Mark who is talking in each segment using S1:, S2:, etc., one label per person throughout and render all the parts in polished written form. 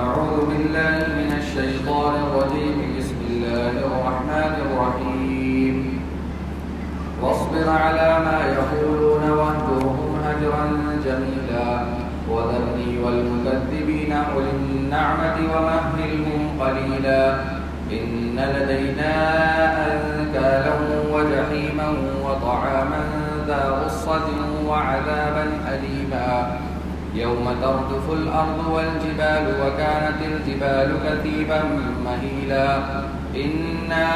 S1: أعوذ بالله من الشيطان الرجيم. بسم الله الرحمن الرحيم. واصبر على ما يقولون واهجرهم هجرا جميلا وذرني والمكذبين أولي النعمة ومهلهم قليلا إن لدينا أنكالا وجحيما وطعاما ذا غصة وعذابا أليما يوم ترجف الأرض والجبال وكانت الجبال كثيبا مهيلا إنا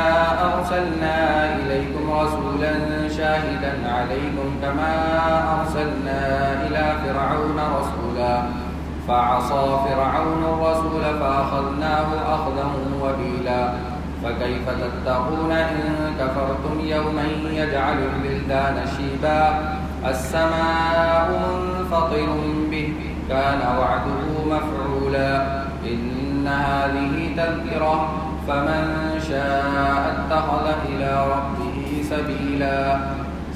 S1: أرسلنا إليكم رسولا شاهدا عليكم كما أرسلنا إلى فرعون رسولا فعصى فرعون الرسول فأخذناه أخذا وبيلا فكيف تتقون إن كفرتم يوما يجعل البلدان شيبا السماء منفطر به كان وعده مفعولا إن هذه تذكرة فمن شاء اتخذ إلى ربه سبيلا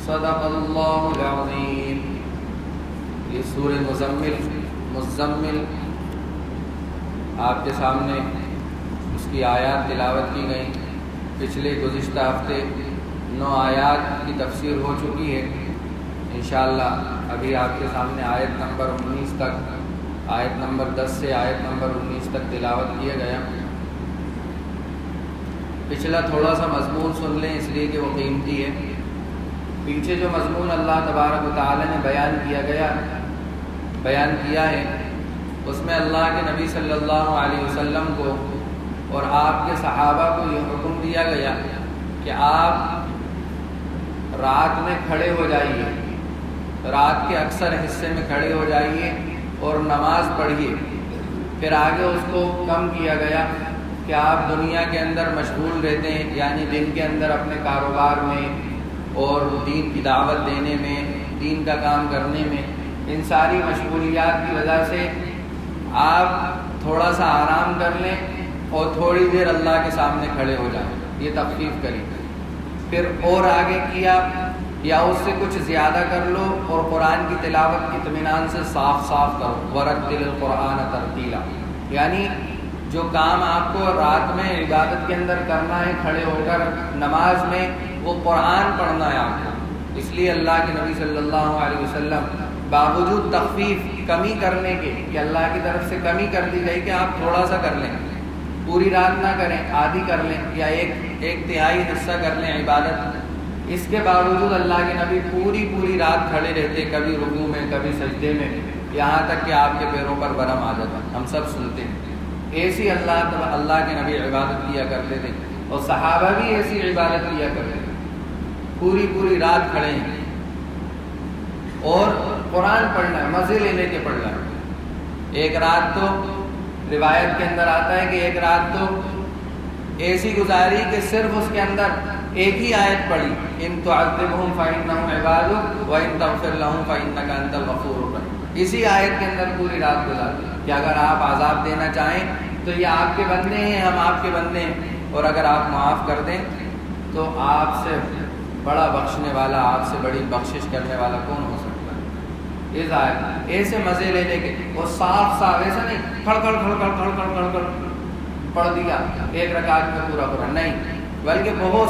S1: صدق الله العظيم. یہ سورہ مزمل آپ کے سامنے اس کی آیات تلاوت کی گئی. پچھلے گزشتہ ہفتے 9 آیات کی تفسیر ہو چکی ہے. انشاءاللہ ابھی آپ کے سامنے آیت نمبر 19 تک، آیت نمبر 10 سے آیت نمبر 19 تک تلاوت کیا گیا. پچھلا تھوڑا سا مضمون سن لیں اس لیے کہ وہ قیمتی ہے. پیچھے جو مضمون اللہ تبارک و تعالی نے بیان کیا ہے اس میں اللہ کے نبی صلی اللہ علیہ وسلم کو اور آپ کے صحابہ کو یہ حکم دیا گیا کہ آپ رات میں کھڑے ہو جائیے، رات کے اکثر حصے میں کھڑے ہو جائیے اور نماز پڑھیے. پھر آگے اس کو کم کیا گیا کہ آپ دنیا کے اندر مشغول رہتے ہیں، یعنی دن کے اندر اپنے کاروبار میں اور دین کی دعوت دینے میں، دین کا کام کرنے میں، ان ساری مشغولیات کی وجہ سے آپ تھوڑا سا آرام کر لیں اور تھوڑی دیر اللہ کے سامنے کھڑے ہو جائیں. یہ تخفیف کری. پھر اور آگے کیا یا اس سے کچھ زیادہ کر لو اور قرآن کی تلاوت کی اطمینان سے صاف کرو. ورتل القرآن ترتیلا، یعنی جو کام آپ کو رات میں عبادت کے اندر کرنا ہے کھڑے ہو کر نماز میں، وہ قرآن پڑھنا ہے آپ کو. اس لیے اللہ کے نبی صلی اللہ علیہ وسلم باوجود تخفیف کمی کرنے کے کہ اللہ کی طرف سے کمی کر دی گئی کہ آپ تھوڑا سا کر لیں، پوری رات نہ کریں، آدھی کر لیں یا ایک تہائی حصہ کر لیں عبادت. اس کے باوجود اللہ کے نبی پوری رات کھڑے رہتے، کبھی رکوع میں کبھی سجدے میں، یہاں تک کہ آپ کے پیروں پر برہم آ جاتا. ہم سب سنتے ہیں. ایسی اللہ کے نبی عبادت کیا کرتے تھے اور صحابہ بھی ایسی عبادت کیا کرتے تھے. پوری رات کھڑے ہیں اور قرآن پڑھنا ہے، مزے لے کے پڑھنا ہے. ایک رات تو روایت کے اندر آتا ہے کہ ایک رات تو ایسی گزاری کہ صرف اس کے اندر ایک ہی آیت پڑھی، ان تعذبهم فإنهم عبادك وإن تغفر لهم فإنك أنت الغفور الرحيم. اسی آیت کے اندر پوری رات گزاری کہ اگر آپ عذاب دینا چاہیں تو یہ آپ کے بندے ہیں، ہم آپ کے بندے ہیں، اور اگر آپ معاف کر دیں تو آپ سے بڑا بخشنے والا، آپ سے بڑی بخشش کرنے والا کون ہو سکتا ہے. اس آیت ایسے مزے لے کے اور صاف ایسا نہیں کھڑ پڑھ دیا ایک رکعت میں پورا نہیں، بلکہ بہت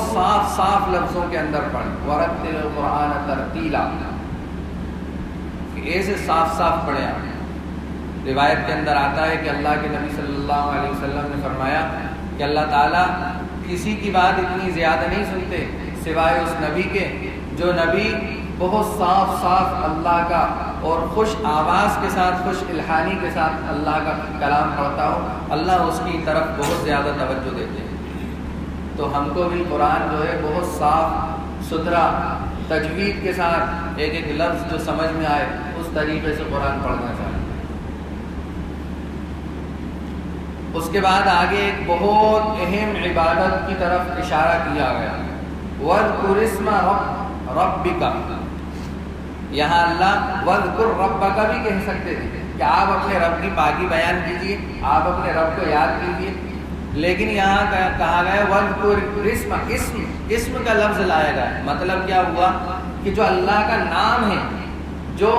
S1: صاف لفظوں کے اندر پڑھ. ورتل القرآن ترتیلا، ایسے صاف پڑھے. روایت کے اندر آتا ہے کہ اللہ کے نبی صلی اللہ علیہ وسلم نے فرمایا کہ اللہ تعالیٰ کسی کی بات اتنی زیادہ نہیں سنتے سوائے اس نبی کے جو نبی بہت صاف اللہ کا اور خوش آواز کے ساتھ، خوش الحانی کے ساتھ اللہ کا کلام پڑھتا ہو. اللہ اس کی طرف بہت زیادہ توجہ دیتے ہیں. تو ہم کو بھی قرآن جو ہے بہت صاف ستھرا تجوید کے ساتھ ایک لفظ جو سمجھ میں آئے اس طریقے سے قرآن پڑھنا چاہیے. اس کے بعد آگے ایک بہت اہم عبادت کی طرف اشارہ کیا گیا، وَاذْكُرِ اسْمَ رَبِّكَ. یہاں اللہ وَاذْكُرْ رَبَّكَ بھی کہہ سکتے تھے کہ آپ اپنے رب کی پاکی بیان کیجئے، آپ اپنے رب کو یاد کیجئے، لیکن یہاں کہا گیا وَاذْكُرِ اسم کا لفظ لایا گیا. مطلب کیا ہوا کہ جو اللہ کا نام ہے، جو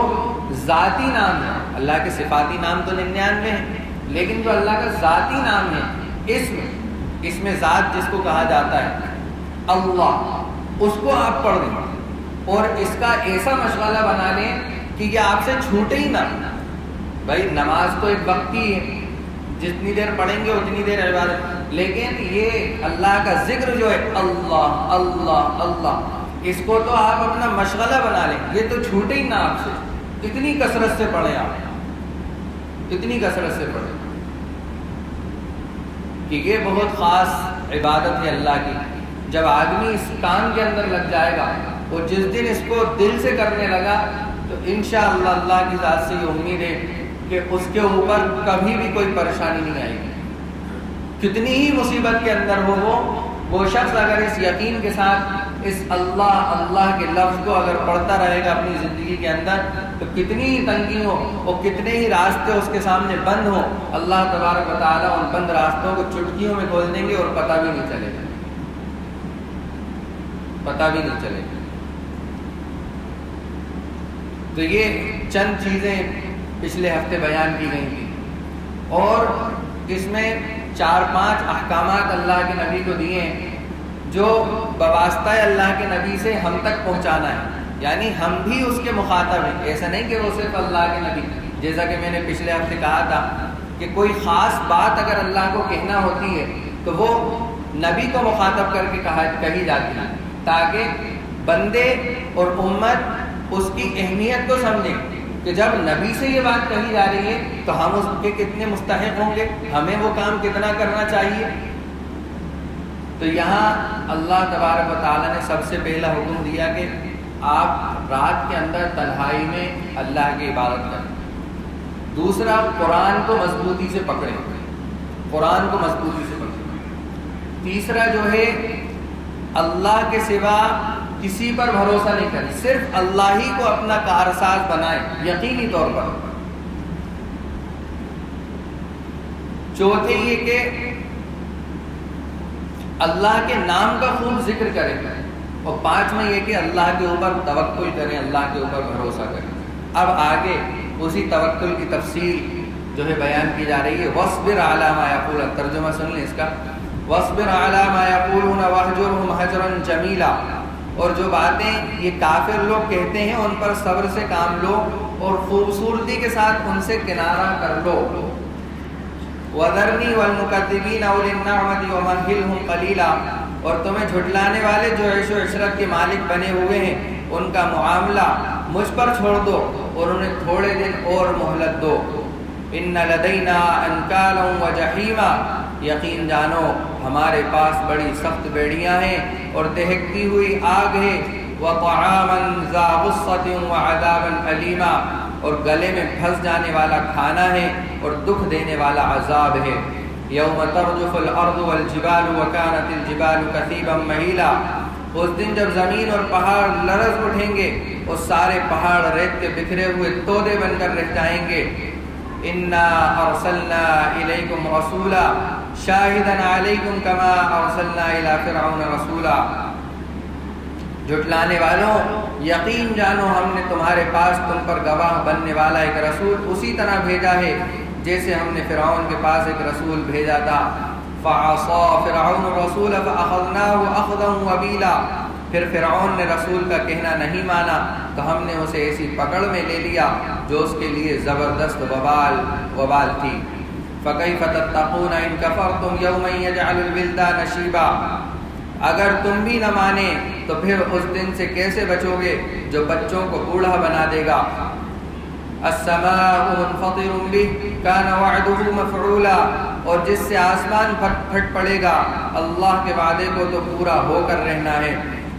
S1: ذاتی نام ہے، اللہ کے صفاتی نام تو 99 ہیں لیکن جو اللہ کا ذاتی نام ہے، اسم ذات جس کو کہا جاتا ہے اللہ، اس کو آپ پڑھ دیں اور اس کا ایسا مشغلہ بنا لیں کہ یہ آپ سے چھوٹے ہی نہ۔ بھائی نماز تو ایک وقت کی ہے، جتنی دیر پڑھیں گے اتنی دیر عبادت، لیکن یہ اللہ کا ذکر جو ہے اللہ اللہ اللہ، اس کو تو آپ اپنا مشغلہ بنا لیں، یہ تو چھوٹے ہی نہ آپ سے، اتنی کثرت سے پڑھیں، آپ اتنی کثرت سے پڑھیں کہ یہ بہت خاص عبادت ہے اللہ کی۔ جب آدمی اس کام کے اندر لگ جائے گا اور جس دن اس کو دل سے کرنے لگا تو انشاءاللہ اللہ کی ذات سے یہ امید ہے کہ اس کے اوپر کبھی بھی کوئی پریشانی نہیں آئے گی، کتنی ہی مصیبت کے اندر ہو وہ شخص اگر اس یقین کے ساتھ اس اللہ اللہ کے لفظ کو اگر پڑھتا رہے گا اپنی زندگی کے اندر، تو کتنی ہی تنگی ہو اور کتنے ہی راستے اس کے سامنے بند ہوں، اللہ تبارک و تعالیٰ ان بند راستوں کو چٹکیوں میں کھول دیں گے اور پتہ بھی نہیں چلے گا، پتہ بھی نہیں چلے گا۔ تو یہ چند چیزیں پچھلے ہفتے بیان کی گئی تھی، اور اس میں 4-5 احکامات اللہ کے نبی کو دیے ہیں جو بواسطہ اللہ کے نبی سے ہم تک پہنچانا ہے، یعنی ہم بھی اس کے مخاطب ہیں، ایسا نہیں کہ وہ صرف اللہ کے نبی، جیسا کہ میں نے پچھلے ہفتے کہا تھا کہ کوئی خاص بات اگر اللہ کو کہنا ہوتی ہے تو وہ نبی کو مخاطب کر کے کہی جاتی ہے، تاکہ بندے اور امت اس کی اہمیت کو سمجھیں کہ جب نبی سے یہ بات کہی جا رہی ہے تو ہم اس کے کتنے مستحق ہوں گے، ہمیں وہ کام کتنا کرنا چاہیے۔ تو یہاں اللہ تبارک و تعالیٰ نے سب سے پہلا حکم دیا کہ آپ رات کے اندر تنہائی میں اللہ کی عبادت کریں۔ دوسرا، قرآن کو مضبوطی سے پکڑیں، قرآن کو مضبوطی سے پکڑیں۔ تیسرا جو ہے اللہ کے سوا کسی پر بھروسہ نہیں کریں، صرف اللہ ہی کو اپنا کارساز بنائیں یقینی طور پر۔ چوتھے یہ کہ اللہ کے نام کا خوب ذکر کریں، اور پانچواں یہ کہ اللہ کے اوپر توکل کریں، اللہ کے اوپر بھروسہ کریں۔ اب آگے اسی توکل کی تفصیل جو ہے بیان کی جا رہی ہے۔ وَاصْبِرْ عَلَىٰ مَا يَقُولُونَ، ترجمہ سن لیں اس کا، وَاصْبِرْ عَلَىٰ مَا يَقُولُونَ وَاهْجُرْهُمْ هَجْرًا جَمِيلًا، اور جو باتیں یہ کافر لوگ کہتے ہیں ان پر صبر سے کام لو اور خوبصورتی کے ساتھ ان سے کنارہ کر لو۔ وَذَرْنِي وَالْمُكَذِّبِينَ أُولِي النَّعْمَةِ وَمَهِّلْهُمْ قَلِيلًا، اور تمہیں جھٹلانے والے جو عیش و عشرت کے مالک بنے ہوئے ہیں ان کا معاملہ مجھ پر چھوڑ دو اور انہیں تھوڑے دن اور مہلت دو۔ إِنَّ لَدَيْنَا أَنْكَالًا وَجَحِيمًا، یقین جانو ہمارے پاس بڑی سخت بیڑیاں ہیں اور دہکتی ہوئی آگ ہے۔ وَطَعَامًا ذَا غُصَّةٍ وَعَذَابًا أَلِيمًا، اور گلے میں پھنس جانے والا کھانا ہے اور دکھ دینے والا عذاب ہے۔ یوم ترجف الارض والجبال وکانت الجبال کثیبا مہیلا، اس دن جب زمین اور پہاڑ لرز اٹھیں گے اور سارے پہاڑ ریت کے بکھرے ہوئے تودے بن کر رہ جائیں گے۔ انا ارسلنا الیکم رسولا شاہدا علیکم کما ارسلنا الی فرعون رسولا، جھٹلانے والوں یقین جانو ہم نے تمہارے پاس تم پر گواہ بننے والا ایک رسول اسی طرح بھیجا ہے جیسے ہم نے فرعون کے پاس ایک رسول بھیجا تھا۔ فعصى فرعون الرسول فأخذناه أخذا وبيلا، پھر فرعون نے رسول کا کہنا نہیں مانا تو ہم نے اسے ایسی پکڑ میں لے لیا جو اس کے لیے زبردست وبال تھی۔ فكيف تتقون إن كفرتم يوما يجعل الولدان شيبا، اگر تم بھی نہ مانے تو پھر اس دن سے کیسے بچو گے جو بچوں کو بوڑھا بنا دے گا۔ السماء منفطر به كان وعده مفعولا، اور جس سے آسمان پھٹ پڑے گا اللہ کے وعدے کو تو پورا ہو کر رہنا ہے۔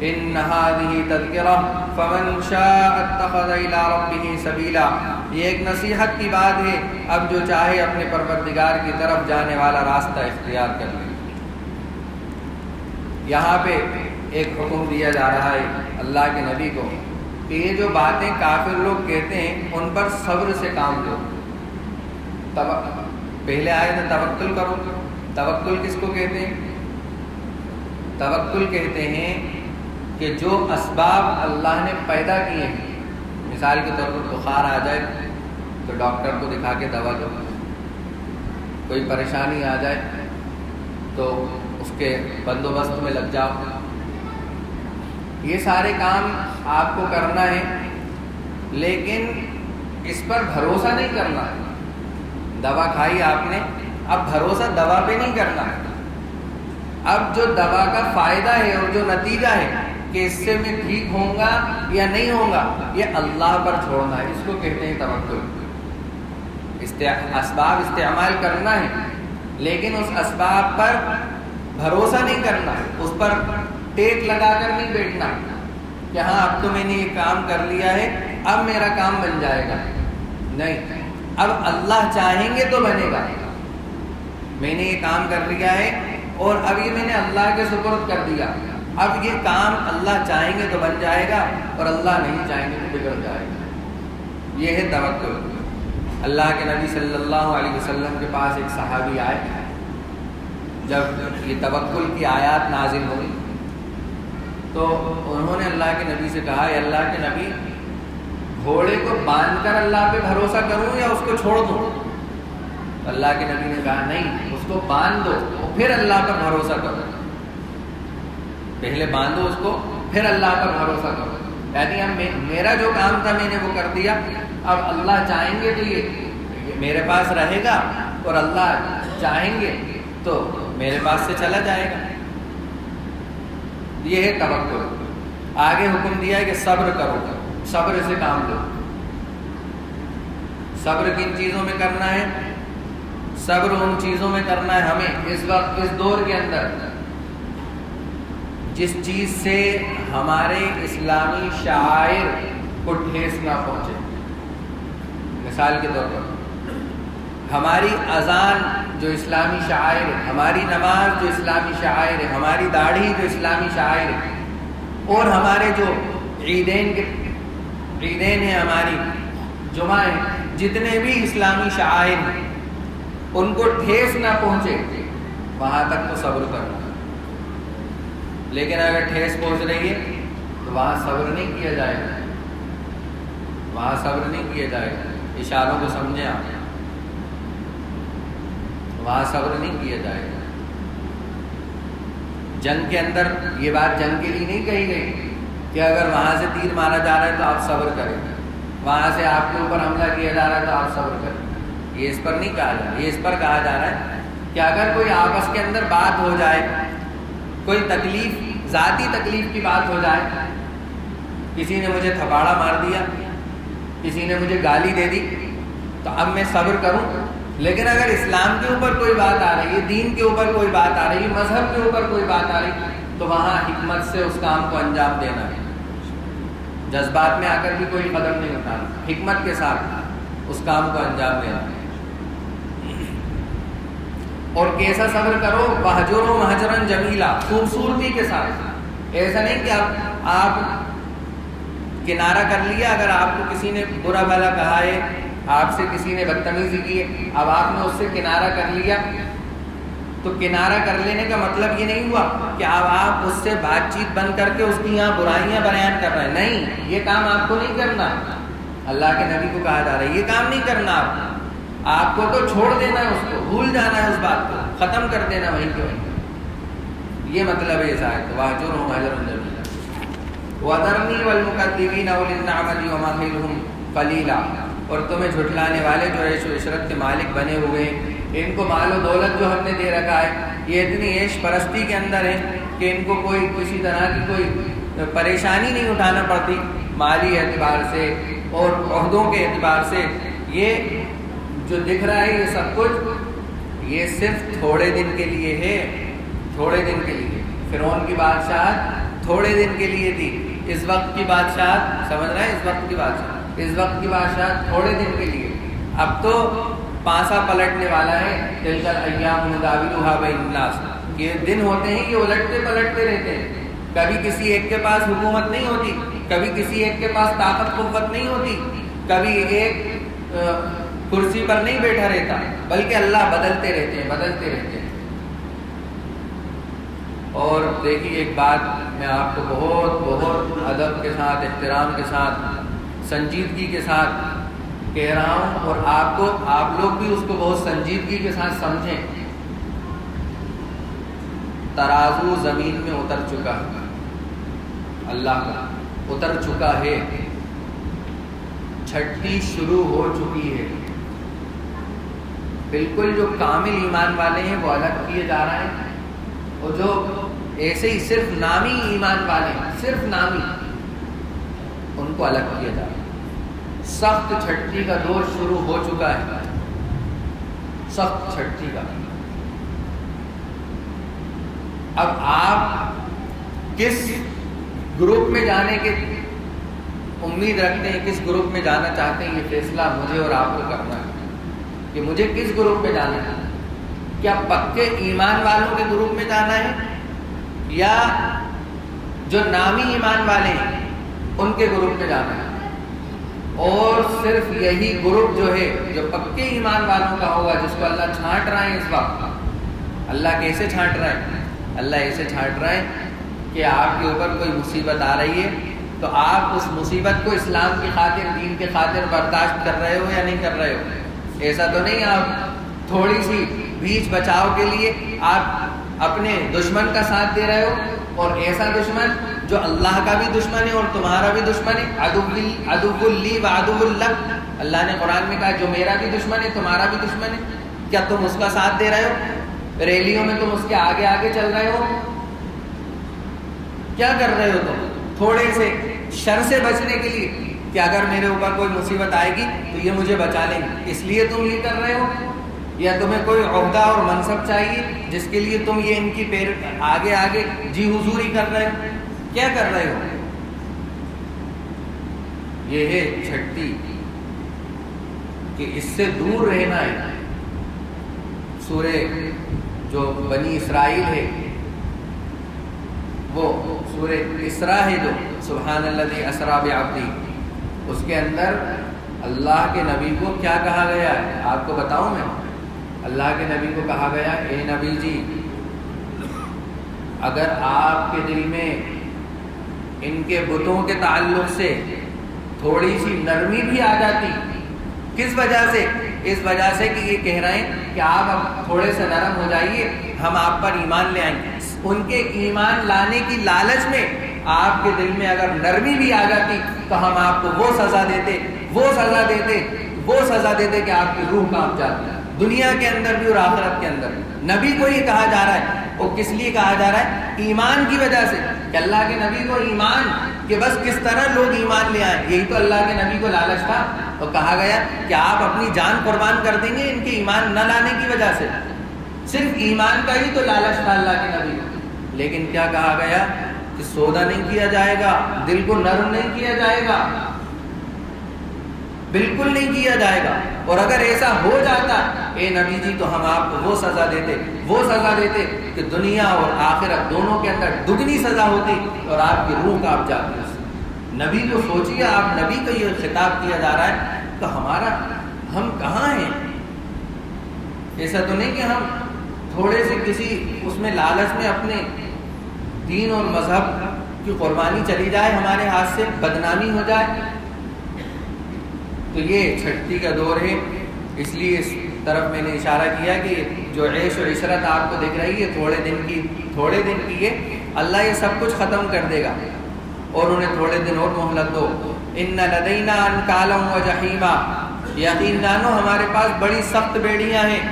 S1: ان هذه تذکرہ فمن شاء اتخذ الى ربه سبیلا، یہ ایک نصیحت کی بات ہے، اب جو چاہے اپنے پروردگار کی طرف جانے والا راستہ اختیار کر لے۔ یہاں پہ ایک حکم دیا جا رہا ہے اللہ کے نبی کو کہ یہ جو باتیں کافر لوگ کہتے ہیں ان پر صبر سے کام لو۔ پہلے آئے تھے توکل کرو، توکل کس کو کہتے ہیں؟ توکل کہتے ہیں کہ جو اسباب اللہ نے پیدا کیے ہیں، مثال کے طور پر بخار آ جائے تو ڈاکٹر کو دکھا کے دوا دو، کوئی پریشانی آ جائے تو اس کے بندوبست میں لگ جاؤ. یہ سارے کام آپ کو کرنا ہے، لیکن اس پر بھروسہ نہیں کرنا. دوا کھائی آپ نے، اب بھروسہ دوا پہ نہیں کرنا. اب جو دوا کا فائدہ ہے اور جو نتیجہ ہے کہ اس سے میں ٹھیک ہوں گا یا نہیں ہوں گا، یہ اللہ پر چھوڑنا ہے. اس کو کہتے ہیں توکل. اسباب استعمال کرنا ہے، لیکن اس اسباب پر بھروسہ نہیں کرنا، اس پر ٹیک لگا کر نہیں بیٹھنا کہ ہاں اب تو میں نے یہ کام کر لیا ہے، اب میرا کام بن جائے گا. نہیں، اب اللہ چاہیں گے تو بنے گا. میں نے یہ کام کر لیا ہے اور اب یہ میں نے اللہ کے سپرد کر دیا، اب یہ کام اللہ چاہیں گے تو بن جائے گا اور اللہ نہیں چاہیں گے تو بگڑ جائے گا. یہ ہے توکل. اللہ کے نبی صلی اللہ علیہ وسلم کے پاس ایک صحابی آئے. جب یہ توکل کی آیات نازل ہوئی تو انہوں نے اللہ کے نبی سے کہا، اے اللہ کے نبی، گھوڑے کو باندھ کر اللہ پہ بھروسہ کروں یا اس کو چھوڑ دوں؟ اللہ کے نبی نے کہا نہیں، اس کو باندھ دو اور پھر اللہ پر بھروسہ کرو. پہلے باندھو اس کو، پھر اللہ پر بھروسہ کرو. یعنی اب میرا جو کام تھا میں نے وہ کر دیا، اب اللہ چاہیں گے تو یہ میرے پاس رہے گا اور اللہ چاہیں گے تو میرے پاس سے چلا جائے گا. یہ ہے توکل. آگے حکم دیا ہے کہ صبر کرو، صبر سے کام لو. صبر کن چیزوں میں کرنا ہے؟ صبر ان چیزوں میں کرنا ہے ہمیں اس وقت، اس دور کے اندر، جس چیز سے ہمارے اسلامی شعائر کو ٹھیس نہ پہنچے. مثال کے طور پر ہماری اذان جو اسلامی شعائر ہے، ہماری نماز جو اسلامی شعائر ہے، ہماری داڑھی جو اسلامی شعائر ہے، اور ہمارے جو عیدین ہیں، ہماری جمعہ ہیں، جتنے بھی اسلامی شعائر ہیں ان کو ٹھیس نہ پہنچے وہاں تک تو صبر کرنا. لیکن اگر ٹھیس پہنچ رہی ہے تو وہاں صبر نہیں کیا جائے گا، وہاں صبر نہیں کیا جائے گا. اشاروں کو سمجھیں آپ، وہاں صبر نہیں کیا جائے گا. جنگ کے اندر یہ بات جنگ کے لیے نہیں کہی گئی کہ اگر وہاں سے تیر مارا جا رہا ہے تو آپ صبر کریں، وہاں سے آپ کے اوپر حملہ کیا جا رہا ہے تو آپ صبر کریں. یہ اس پر نہیں کہا جا رہا. یہ اس پر کہا جا رہا ہے کہ اگر کوئی آپس کے اندر بات ہو جائے، کوئی تکلیف، ذاتی تکلیف کی بات ہو جائے، کسی نے مجھے تھپاڑا مار دیا، کسی نے مجھے گالی دے دی، تو اب میں صبر کروں. لیکن اگر اسلام کے اوپر کوئی بات آ رہی ہے، دین کے اوپر کوئی بات آ رہی ہے، مذہب کے اوپر کوئی بات آ رہی ہے، تو وہاں حکمت سے اس کام کو انجام دینا ہے. جذبات میں آ کر بھی کوئی قدم نہیں اٹھانا، حکمت کے ساتھ اس کام کو انجام دینا ہے. اور کیسا صبر کرو؟ وَهْجُرْهُمْ مَهْجَرًا جَمِيلًا، خوبصورتی کے ساتھ. ایسا نہیں کہ آپ کنارہ کر لیا. اگر آپ کو کسی نے برا بھلا کہا ہے، آپ سے کسی نے بدتمیزی کی ہے، اب آپ نے اس سے کنارہ کر لیا، تو کنارہ کر لینے کا مطلب یہ نہیں ہوا کہ اب آپ اس سے بات چیت بند کر کے اس کی یہاں برائیاں بیان کر رہے ہیں. نہیں، یہ کام آپ کو نہیں کرنا. اللہ کے نبی کو کہا جا رہا ہے یہ کام نہیں کرنا. آپ کو تو چھوڑ دینا ہے، اس کو بھول جانا ہے، اس بات کو ختم کر دینا وہیں کے وہیں. یہ مطلب ہے اس آیت کا. وَاهْجُرْهُمْ هَجْرًا جَمِيلًا وَذَرْنِي وَالْمُكَذِّبِينَ أُولِي النَّعْمَةِ وَمَهِّلْهُمْ قَلِيلًا. اور تمہیں جھٹلانے والے جو عیش و عشرت کے مالک بنے ہوئے ہیں، ان کو مال و دولت جو ہم نے دے رکھا ہے، یہ اتنی عیش پرستی کے اندر ہے کہ ان کو کوئی کسی طرح کی کوئی پریشانی نہیں اٹھانا پڑتی مالی اعتبار سے اور عہدوں کے اعتبار سے. یہ جو دکھ رہا ہے یہ سب کچھ یہ صرف تھوڑے دن کے لیے ہے، تھوڑے دن کے لیے. فرعون کی بادشاہت تھوڑے دن کے لیے تھی. اس وقت کی بادشاہت، سمجھ رہے ہیں، اس وقت کی بادشاہت تھوڑے دن کے لیے. اب تو پانسا پلٹنے والا ہے. تلک الایام نداولها بین الناس. یہ دن ہوتے ہیں، یہ الٹتے پلٹتے رہتے ہیں. کبھی کسی ایک کے پاس حکومت نہیں ہوتی، کبھی کسی ایک کے پاس طاقت قوت نہیں ہوتی، کبھی ایک کرسی پر نہیں بیٹھا رہتا، بلکہ اللہ بدلتے رہتے ہیں. اور دیکھیے ایک بات میں آپ کو بہت ادب کے ساتھ، احترام کے ساتھ، سنجیدگی کے ساتھ کہہ رہا ہوں اور آپ لوگ بھی اس کو بہت سنجیدگی کے ساتھ سمجھیں، ترازو زمین میں اتر چکا ہے، اللہ کا اتر چکا ہے، چھٹی شروع ہو چکی ہے۔ بالکل جو کامل ایمان والے ہیں وہ الگ کیے جا رہے ہیں، اور جو ایسے ہی صرف نامی ایمان والے ہیں، صرف نامی، ان کو الگ کیا جا رہا ہے۔ سخت چھٹی کا دور شروع ہو چکا ہے، سخت چھٹی کا۔ اب آپ کس گروپ میں جانے کے امید رکھتے ہیں، کس گروپ میں جانا چاہتے ہیں، یہ فیصلہ مجھے اور آپ کو کرنا ہے کہ مجھے کس گروپ میں جانا ہے۔ کیا پکے ایمان والوں کے گروپ میں جانا ہے، یا جو نامی ایمان والے ہیں ان کے گروپ میں جانا ہے؟ اور صرف یہی گروپ جو ہے جو پکے ایمان والوں کا ہوگا، جس کو اللہ چھانٹ رہا ہے اس وقت۔ اللہ کیسے چھانٹ رہا ہے؟ اللہ ایسے چھانٹ رہا ہے کہ آپ کے اوپر کوئی مصیبت آ رہی ہے تو آپ اس مصیبت کو اسلام کی خاطر، دین کی خاطر برداشت کر رہے ہو یا نہیں کر رہے ہو۔ ایسا تو نہیں آپ تھوڑی سی بیچ بچاؤ کے لیے آپ اپنے دشمن کا ساتھ دے رہے ہو، اور ایسا دشمن جو اللہ کا بھی دشمن ہے اور تمہارا بھی دشمن ہے، عدو لی و عدو لک۔ اللہ نے قرآن میں کہا جو میرا بھی دشمن ہے تمہارا بھی دشمن ہے، کیا تم اس کا ساتھ دے رہے ہو؟ ریلیوں میں تم اس کے آگے آگے چل رہے ہو؟ کیا کر رہے ہو تم تھوڑے سے شر سے بچنے کے لیے کہ اگر میرے اوپر کوئی مصیبت آئے گی تو یہ مجھے بچا لیں گے، اس لیے تم یہ کر رہے ہو؟ یا تمہیں کوئی عہدہ اور منصب چاہیے جس کے لیے تم یہ ان کی آگے آگے جی حضوری کر رہے ہو؟ کیا کر رہے ہو؟ یہ ہے چھٹی کہ اس سے دور رہنا ہے۔ سورہ جو بنی اسرائیل ہے، وہ سورہ اسراء ہے جو سبحان الذی اسریٰ بعبدہ، اس کے اندر اللہ کے نبی کو کیا کہا گیا ہے آپ کو بتاؤں میں؟ اللہ کے نبی کو کہا گیا اے نبی جی، اگر آپ کے دل میں ان کے بتوں کے تعلق سے تھوڑی سی نرمی بھی آ جاتی، کس وجہ سے؟ اس وجہ سے کہ یہ کہہ رہے ہیں کہ آپ اب تھوڑے سے نرم ہو جائیے، ہم آپ پر ایمان لے آئیں گے۔ ان کے ایمان لانے کی لالچ میں آپ کے دل میں اگر نرمی بھی آ جاتی تو ہم آپ کو وہ سزا دیتے کہ آپ کی روح کانپ جاتی، دنیا کے اندر بھی اور آخرت کے اندر بھی۔ نبی کو یہ کہا جا رہا ہے، وہ کس لیے کہا جا رہا ہے؟ ایمان کی وجہ سے، کہ اللہ کے نبی کو ایمان، کہ بس کس طرح لوگ ایمان لے آئیں، یہی تو اللہ کے نبی کو لالچ تھا۔ تو کہا گیا کہ آپ اپنی جان قربان کر دیں گے ان کے ایمان نہ لانے کی وجہ سے، صرف ایمان کا ہی تو لالچ تھا اللہ کے نبی کو۔ لیکن کیا کہا گیا کہ سودا نہیں کیا جائے گا، دل کو نرم نہیں کیا جائے گا، بالکل نہیں کیا جائے گا۔ اور اگر ایسا ہو جاتا اے نبی جی تو ہم آپ کو وہ سزا دیتے کہ دنیا اور آخرت دونوں کے اندر دگنی سزا ہوتی اور آپ کی روح کانپ جاتی۔ نبی کو سوچیے، آپ نبی کو یہ خطاب کیا جا رہا ہے تو ہم کہاں ہیں؟ ایسا تو نہیں کہ ہم تھوڑے سے کسی اس میں لالچ میں اپنے دین اور مذہب کی قربانی چلی جائے، ہمارے ہاتھ سے بدنامی ہو جائے۔ تو یہ چھٹی کا دور ہے، اس لیے اس طرف میں نے اشارہ کیا کہ جو عیش و عشرت آپ کو دکھ رہی ہے تھوڑے دن کی ہے، اللہ یہ سب کچھ ختم کر دے گا، اور انہیں تھوڑے دن اور مہلت دو۔ ان لدینا انکالا و جحیما، یقین جانو ہمارے پاس بڑی سخت بیڑیاں ہیں،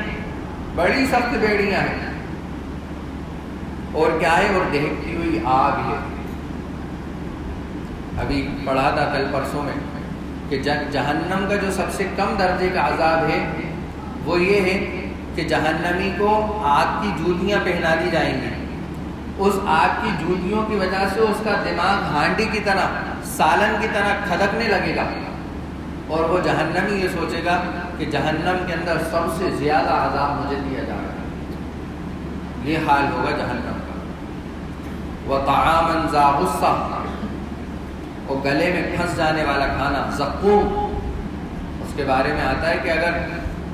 S1: اور کیا ہے؟ اور دہکتی ہوئی آگ ہے۔ ابھی پڑھا تھا کل پرسوں میں کہ جہنم کا جو سب سے کم درجے کا عذاب ہے وہ یہ ہے کہ جہنمی کو آگ کی جوتیاں پہنا دی جائیں گی۔ اس آگ کی جوتیوں کی وجہ سے اس کا دماغ ہانڈی کی طرح، سالن کی طرح کھدکنے لگے گا، اور وہ جہنمی یہ سوچے گا کہ جہنم کے اندر سب سے زیادہ عذاب مجھے دیا جا رہا ہے۔ یہ حال ہوگا جہنم کا۔ وَطَعَامًا ذَا غُصَّةٍ، اور گلے میں پھنس جانے والا کھانا، زقوم، اس کے بارے میں آتا ہے کہ اگر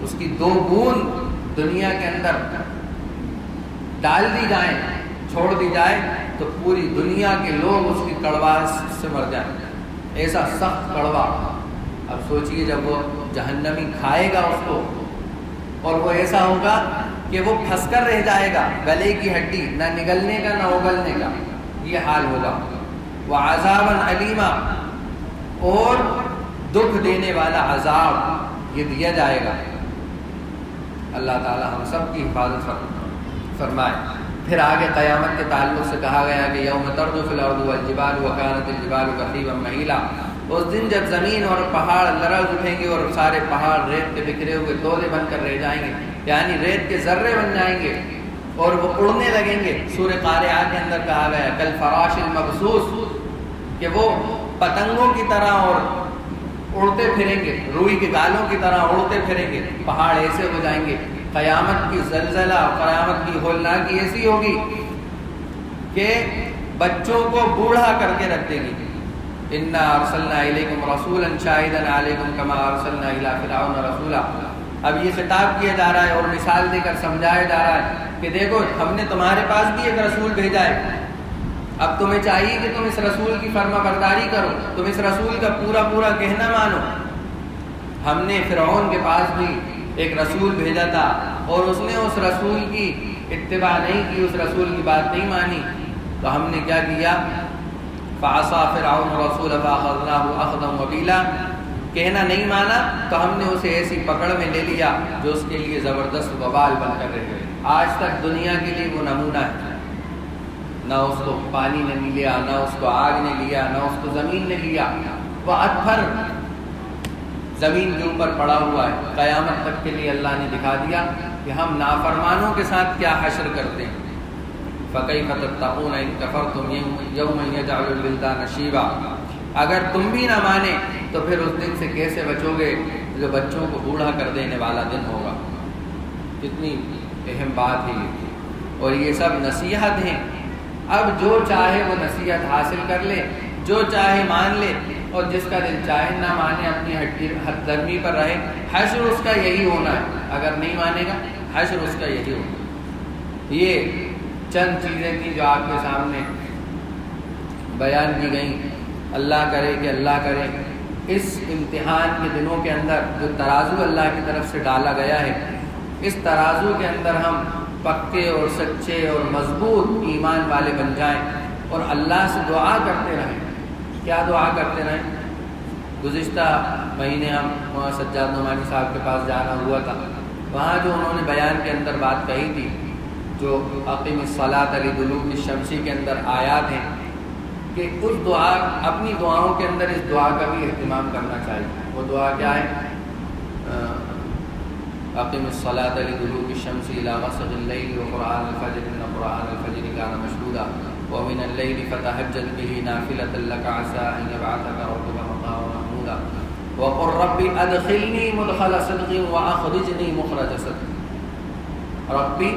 S1: اس کی 2 بوند دنیا کے اندر ڈال دی جائیں، چھوڑ دی جائے تو پوری دنیا کے لوگ اس کی کڑواہٹ سے مر جائیں، ایسا سخت کڑوا۔ اب سوچئے جب وہ جہنمی کھائے گا اس کو، اور وہ ایسا ہوگا کہ وہ پھنس کر رہ جائے گا، گلے کی ہڈی نہ نگلنے کا نہ اگلنے کا، یہ حال ہوگا۔ وعذابا علیما، اور دکھ دینے والا عذاب یہ دیا جائے گا۔ اللہ تعالی ہم سب کی حفاظت فرمائے۔ پھر آگے قیامت کے تعلق سے کہا گیا کہ یوم ترجف الارض والجبال وکانت الجبال کثیبا مہیلا، اس دن جب زمین اور پہاڑ لرز اٹھیں گے اور سارے پہاڑ ریت کے بکھرے ہوئے تولے بن کر رہ جائیں گے، یعنی ریت کے ذرے بن جائیں گے اور وہ اڑنے لگیں گے۔ سورہ قارعہ کے اندر کہا گیا کالفراش المبثوث، کہ وہ پتنگوں کی طرح اور اڑتے پھریں گے، روئی کے گالوں کی طرح اڑتے پھریں گے، پہاڑ ایسے ہو جائیں گے۔ قیامت کی زلزلہ، قیامت کی ہولناکی ایسی ہوگی کہ بچوں کو بوڑھا کر کے رکھ دے گی۔ انا ارسلنا الیکم رسولا شاہدا علیکم کما ارسلنا الی فرعون رسولا۔ اب یہ خطاب کیا جا رہا ہے اور مثال دے کر سمجھایا جا رہا ہے کہ دیکھو ہم نے تمہارے پاس بھی ایک رسول بھیجا ہے، اب تمہیں چاہیے کہ تم اس رسول کی فرما برداری کرو، تم اس رسول کا پورا کہنا مانو۔ ہم نے فرعون کے پاس بھی ایک رسول بھیجا تھا اور اس نے اس رسول کی اتباع نہیں کی، اس رسول کی بات نہیں مانی، تو ہم نے کیا کیا؟ فعصى فرعون الرسول فأخذناه أخذا وبيلا، کہنا نہیں مانا تو ہم نے اسے ایسی پکڑ میں لے لیا جو اس کے لیے زبردست وبال بن کر رہ گئے۔ آج تک دنیا کے لیے وہ نمونہ ہے، نہ اس کو پانی نے لیا، نہ اس کو آگ نے لیا، نہ اس کو زمین نے لیا، وہ ادھر زمین کے اوپر پڑا ہوا ہے۔ قیامت تک کے لیے اللہ نے دکھا دیا کہ ہم نافرمانوں کے ساتھ کیا حشر کرتے ہیں۔ فَكَيْفَ تَتَّقُونَ إِن كَفَرْتُمْ يَوْمًا يَجْعَلُ الْوِلْدَانَ شِيبًا، اگر تم بھی نہ مانے تو پھر اس دن سے کیسے بچو گے جو بچوں کو بوڑھا کر دینے والا دن ہوگا۔ کتنی اہم بات ہے یہ، اور یہ سب نصیحت ہیں۔ اب جو چاہے وہ نصیحت حاصل کر لے، جو چاہے مان لے، اور جس کا دل چاہے نہ مانے، اپنی حد درمی پر رہے۔ حشر اس کا یہی ہونا ہے، اگر نہیں مانے گا حشر اس کا یہی ہونا۔ یہ چند چیزیں تھیں جو آپ کے سامنے بیان کی گئیں۔ اللہ کرے کہ اللہ کرے اس امتحان کے دنوں کے اندر جو ترازو اللہ کی طرف سے ڈالا گیا ہے، اس ترازو کے اندر ہم پکے اور سچے اور مضبوط ایمان والے بن جائیں اور اللہ سے دعا کرتے رہیں۔ کیا دعا کرتے رہیں؟ گزشتہ مہینے ہم وہاں سجاد نعمانی صاحب کے پاس جانا ہوا تھا، وہاں جو انہوں نے بیان کے اندر بات کہی تھی، جو اقیم الصلاۃ لدلوک الشمس کے اندر آیات ہیں، کہ اس دعا، اپنی دعاؤں کے اندر اس دعا کا بھی اہتمام کرنا چاہیے۔ وہ دعا کیا ہے؟ اقیم الصلاۃ لدلوک الشمس الی غسق اللیل وقرآن الفجر ان قرآن الفجر کان مشہودا ومن اللیل فتہجد بہ نافلۃ لک عسى ان یبعثک ربک مقاما محمودا وقل رب ادخلنی مدخل صدق واخرجنی مخرج صدق۔ ربی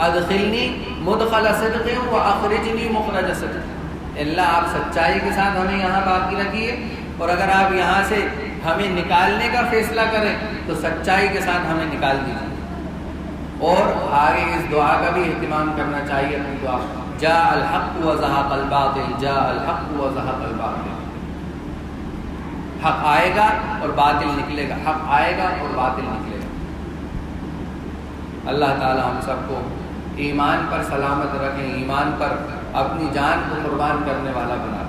S1: ادخلنی مدخل صدق واخرجنی مخرج صدق۔ اللہ آپ سچائی کے ساتھ ہمیں یہاں باقی رکھیے، اور اگر آپ یہاں سے ہمیں نکالنے کا فیصلہ کریں تو سچائی کے ساتھ ہمیں نکال دیجیے۔ اور آگے اس دعا کا بھی اہتمام کرنا چاہیے اپنی دعا، جاء الحق وزهق الباطل، جاء الحق وزهق الباطل۔ حق آئے گا اور باطل نکلے گا، حق آئے گا اور باطل نکلے گا۔ اللہ تعالی ہم سب کو ایمان پر سلامت رکھیں، ایمان پر اپنی جان کو قربان کرنے والا بنا۔